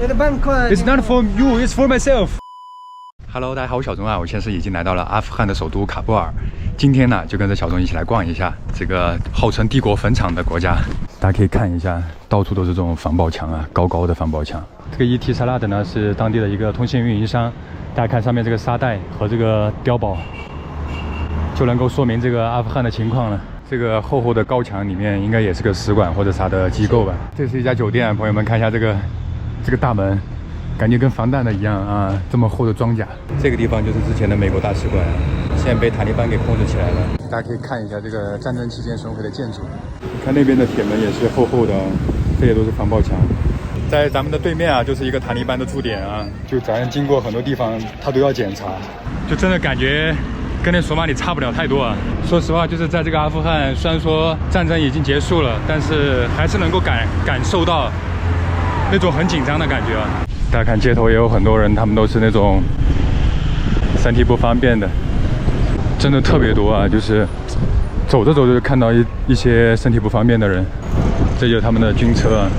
It's not for you, it's for myself. Hello， 大家好，我小钟啊，我现在是已经来到了阿富汗的首都喀布尔。今天呢，就跟着小钟一起来逛一下这个号称帝国坟场的国家。大家可以看一下，到处都是这种防爆墙啊，高高的防爆墙。这个 ET 沙拉的呢是当地的一个通信运营商。大家看上面这个沙袋和这个碉堡，就能够说明这个阿富汗的情况了。这个厚厚的高墙里面应该也是个使馆或者啥的机构吧。这是一家酒店，朋友们看一下这个大门。感觉跟防弹的一样啊，这么厚的装甲。这个地方就是之前的美国大使馆，现在被塔利班给控制起来了。大家可以看一下这个战争期间损毁的建筑，你看那边的铁门也是厚厚的，这些都是防爆墙。在咱们的对面啊，就是一个塔利班的驻点啊，就咱经过很多地方，他都要检查，就真的感觉跟那索马里差不了太多啊。说实话，就是在这个阿富汗，虽然说战争已经结束了，但是还是能够感受到那种很紧张的感觉啊。大家看街头也有很多人，他们都是那种身体不方便的，真的特别多啊！就是走着走着就看到一些身体不方便的人，这就是他们的军车啊。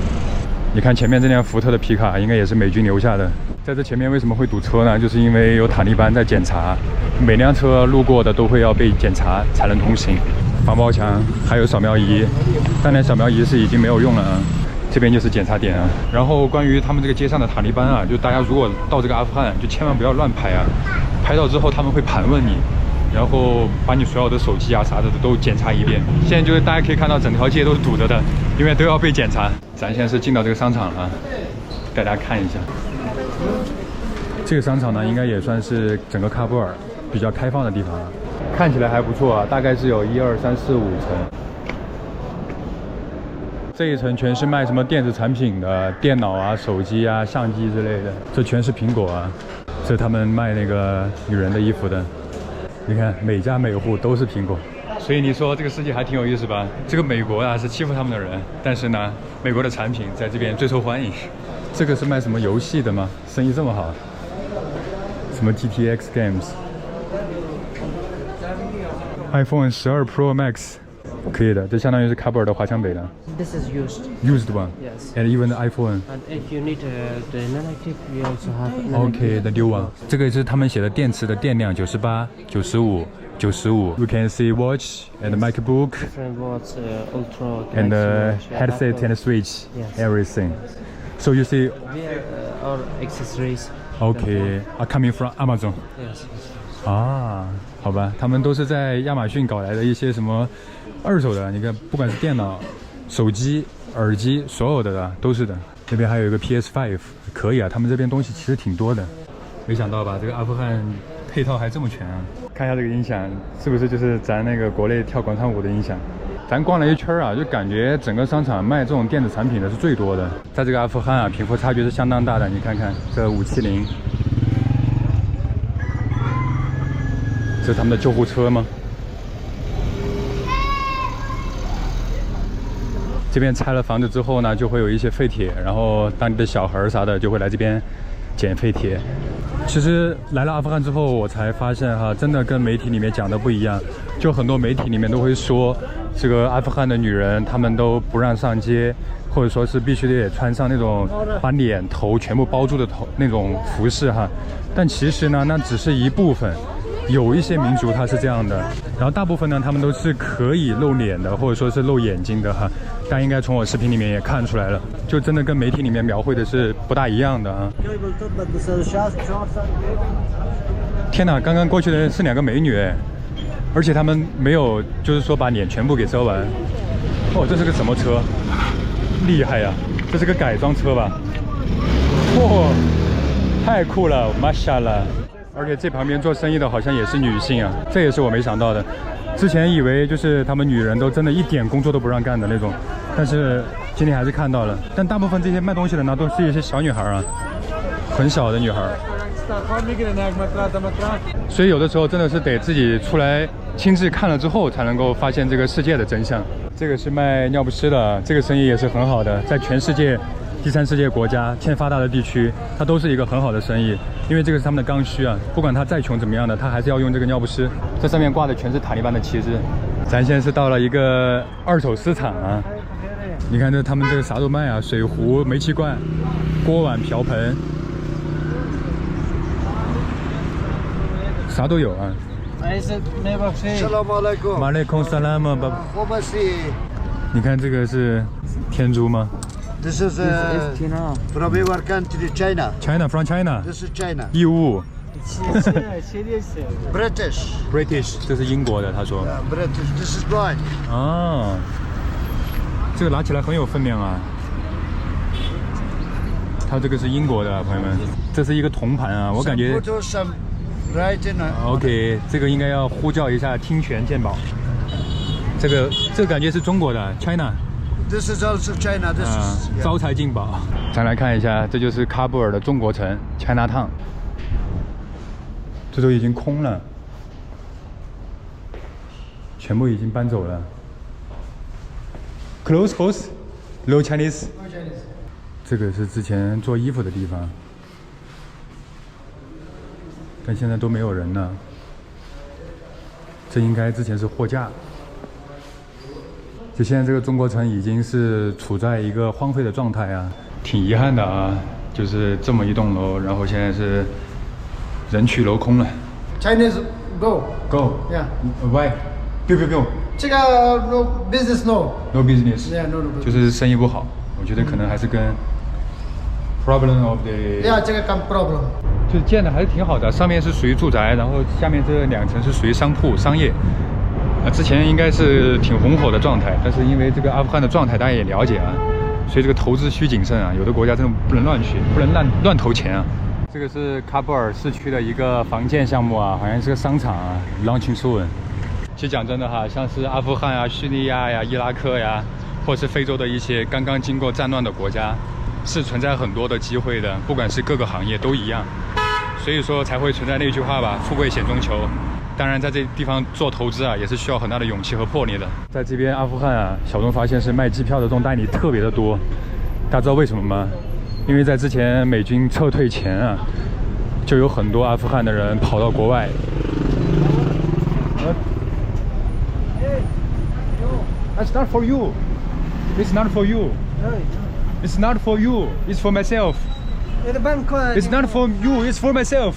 你看前面这辆福特的皮卡，应该也是美军留下的。在这前面为什么会堵车呢？就是因为有塔利班在检查，每辆车路过的都会要被检查才能通行。防爆墙还有扫描仪，但那扫描仪是已经没有用了啊。这边就是检查点啊，然后关于他们这个街上的塔利班啊，就大家如果到这个阿富汗，就千万不要乱拍啊，拍到之后他们会盘问你，然后把你所有的手机啊啥的都检查一遍。现在就是大家可以看到整条街都是堵着的，因为都要被检查。咱现在是进到这个商场了啊，带大家看一下。这个商场呢，应该也算是整个喀布尔比较开放的地方啊，看起来还不错啊，大概是有1、2、3、4、5层。这一层全是卖什么电子产品的，电脑啊、手机啊、相机之类的，这全是苹果啊。这是他们卖那个女人的衣服的，你看每家每户都是苹果。所以你说这个世界还挺有意思吧？这个美国啊是欺负他们的人，但是呢，美国的产品在这边最受欢迎。这个是卖什么游戏的吗？生意这么好？什么 GTX Games、iPhone 12 Pro Max。可以的，这相当于是喀布尔的华强北了。This is used one. Yes. And even the iPhone. And if you need the non-active, we also have. Okay, the new one. 这个是他们写的电池的电量98、95、95. You can see watch and MacBook. Different watch, ultra. And headset and switch. Yes. Everything. So you see. Our accessories. Okay, are coming from Amazon. Yes. 啊，好吧，他们都是在亚马逊搞来的一些什么二手的，你看，不管是电脑、手机、耳机，所有的都是的。这边还有一个 PS5， 可以啊，他们这边东西其实挺多的。没想到吧，这个阿富汗配套还这么全啊！看一下这个音响，是不是就是咱那个国内跳广场舞的音响？咱逛了一圈啊，就感觉整个商场卖这种电子产品的是最多的。在这个阿富汗啊，贫富差距是相当大的。你看看这570。这是他们的救护车吗？这边拆了房子之后呢，就会有一些废铁，然后当地的小孩啥的就会来这边捡废铁。其实来了阿富汗之后，我才发现哈，真的跟媒体里面讲的不一样。就很多媒体里面都会说，这个阿富汗的女人她们都不让上街，或者说是必须得穿上那种把脸头全部包住的那种服饰哈。但其实呢，那只是一部分。有一些民族它是这样的，然后大部分呢，他们都是可以露脸的，或者说是露眼睛的哈。大家应该从我视频里面也看出来了，就真的跟媒体里面描绘的是不大一样的啊。天哪，刚刚过去的是2个美女哎，而且他们没有就是说把脸全部给遮完。哦，这是个什么车？厉害呀！这是个改装车吧？哇，太酷了，玛莎拉！而且这旁边做生意的好像也是女性啊，这也是我没想到的。之前以为就是他们女人都真的一点工作都不让干的那种，但是今天还是看到了。但大部分这些卖东西的呢，都是一些小女孩啊，很小的女孩。所以有的时候真的是得自己出来亲自看了之后，才能够发现这个世界的真相。这个是卖尿不湿的，这个生意也是很好的，在全世界第3世界国家欠发达的地区，它都是一个很好的生意，因为这个是他们的刚需啊，不管他再穷怎么样的，他还是要用这个尿不湿。这上面挂的全是塔利班的旗帜。咱现在是到了一个二手市场啊，你看这他们这个啥都卖啊，水壶、煤气罐，锅碗瓢盆，啥都有啊。Assalamu alaikum. 马来空萨拉嘛，爸爸。 Khobasi. 你看这个是天珠吗 This is from your country, China. ？China from China， This is China. 义乌 British. ，British， 这是英国的，他说。 British. This is mine. 哦，这个拿起来很有分量啊。它这个是英国的，朋友们，这是一个铜盘啊，我感觉 Some photos, some writing. OK， 这个应该要呼叫一下听权鉴宝。这个感觉是中国的 China。 This is also China. This is. 招财进宝。再来看一下，这就是喀布尔的中国城 China Town， 这都已经空了，全部已经搬走了。Close house, low Chinese。这个是之前做衣服的地方，但现在都没有人了。这应该之前是货架。 就现在这个中国城已经是处在一个荒废的状态啊，挺遗憾的啊。就是这么一栋楼，然后现在是人去楼空了。 Chinese go. Go. Yeah. Why? 不。这个 no business no. No business. Yeah, no business. 就是生意不好，我觉得可能还是跟 problem of the. Yeah, 这个 come problem. 就是建的还是挺好的，上面是属于住宅，然后下面这2层是属于商铺、商业。 之前应该是挺红火的状态，但是因为这个阿富汗的状态大家也了解啊，所以这个投资需谨慎啊，有的国家真的不能乱去，不能乱投钱啊。这个是喀布尔市区的一个房建项目啊，好像是个商场啊 ，launching soon。其实讲真的哈，像是阿富汗啊、叙利亚呀、伊拉克呀，或是非洲的一些刚刚经过战乱的国家，是存在很多的机会的，不管是各个行业都一样。所以说才会存在那句话吧，富贵险中求。 当然，在这地方做投资啊，也是需要很大的勇气和魄力的。在这边阿富汗啊，小东发现是卖机票的这种代理特别的多。大家知道为什么吗？因为在之前美军撤退前啊，就有很多阿富汗的人跑到国外。It's not for you. It's not for you. It's not for you. It's for myself. It's not for you. It's for myself.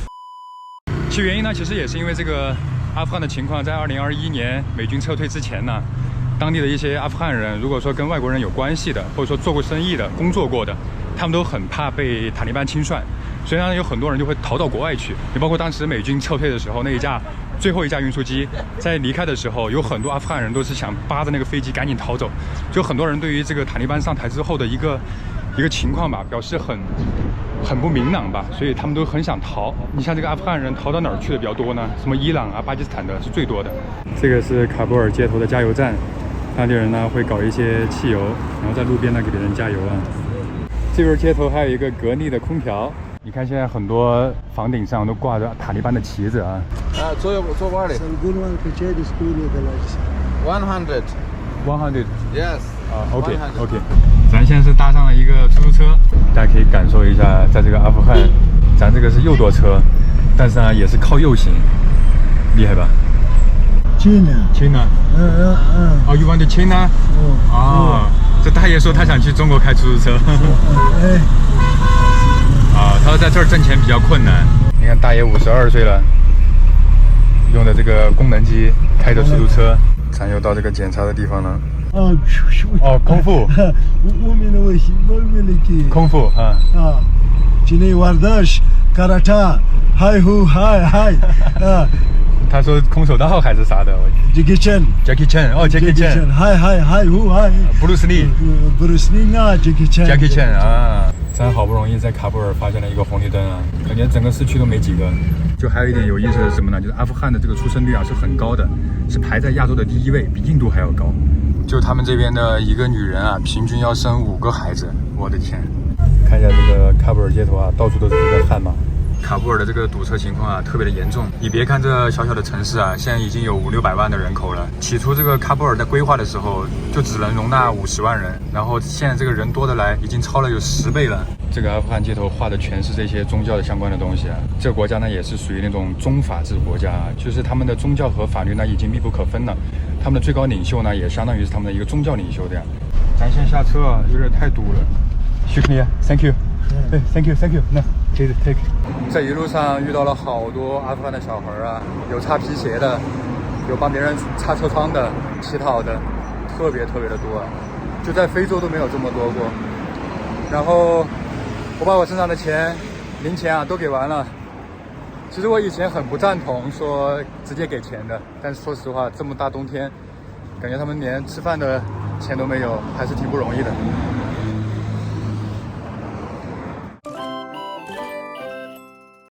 其原因呢，其实也是因为这个阿富汗的情况，在2021年美军撤退之前呢，当地的一些阿富汗人，如果说跟外国人有关系的，或者说做过生意的、工作过的，他们都很怕被塔利班清算，所以呢，有很多人就会逃到国外去。也包括当时美军撤退的时候，最后一架运输机在离开的时候，有很多阿富汗人都是想扒着那个飞机赶紧逃走。就很多人对于这个塔利班上台之后的一个情况吧，表示很不明朗吧，所以他们都很想逃。你像这个阿富汗人逃到哪儿去的比较多呢？什么伊朗啊、巴基斯坦的是最多的。这个是喀布尔街头的加油站，当地人呢会搞一些汽油，然后在路边呢给别人加油啊。这边街头还有一个格力的空调，你看现在很多房顶上都挂着塔利班的旗子啊。做完了。100. 100. Yes. OK， 咱现在是搭上了一个出租车，大家可以感受一下，在这个阿富汗，咱这个是右舵车，但是呢也是靠右行，厉害吧 ？China。哦 ，You want to China？ 哦，这大爷说他想去中国开出租车。啊，他说在这儿挣钱比较困难。你看大爷52岁了，用的这个功能机开着出租车，咱又到这个检查的地方了。哦，空腹。空腹啊。Chini Wardash Karata Hi Hu Hi Hi 他说空手道还是啥的 Jackie Chan 哦 Jackie Chan Hi Hi Hi Hu Hi Bruce Lee Bruce Lee 啊 Jackie Chan 啊，咱好不容易在喀布尔发现了一个红绿灯啊，感觉整个市区都没几个。就还有一点有意思的是什么呢？就是阿富汗的这个出生率啊是很高的，是排在亚洲的第1位，比印度还要高。就他们这边的一个女人啊，平均要生5个孩子，我的天！看一下这个喀布尔街头啊，到处都是这个悍马。喀布尔的这个堵车情况啊，特别的严重。你别看这小小的城市啊，现在已经有500-600万的人口了。起初这个喀布尔在规划的时候，就只能容纳50万人，然后现在这个人多的来，已经超了有10倍了。这个阿富汗街头画的全是这些宗教的相关的东西啊。这个国家呢，也是属于那种宗法制国家，就是他们的宗教和法律呢已经密不可分了。他们的最高领袖呢，也相当于是他们的一个宗教领袖这样。咱先下车啊，有点太堵了。Shukriya, thank you. 对，Thank you，那 take。这一路上遇到了好多阿富汗的小孩啊，有擦皮鞋的，有帮别人擦车窗的、乞讨的，特别的多，就在非洲都没有这么多过。然后我把我身上的钱、零钱啊都给完了。其实我以前很不赞同说直接给钱的，但是说实话，这么大冬天，感觉他们连吃饭的钱都没有，还是挺不容易的。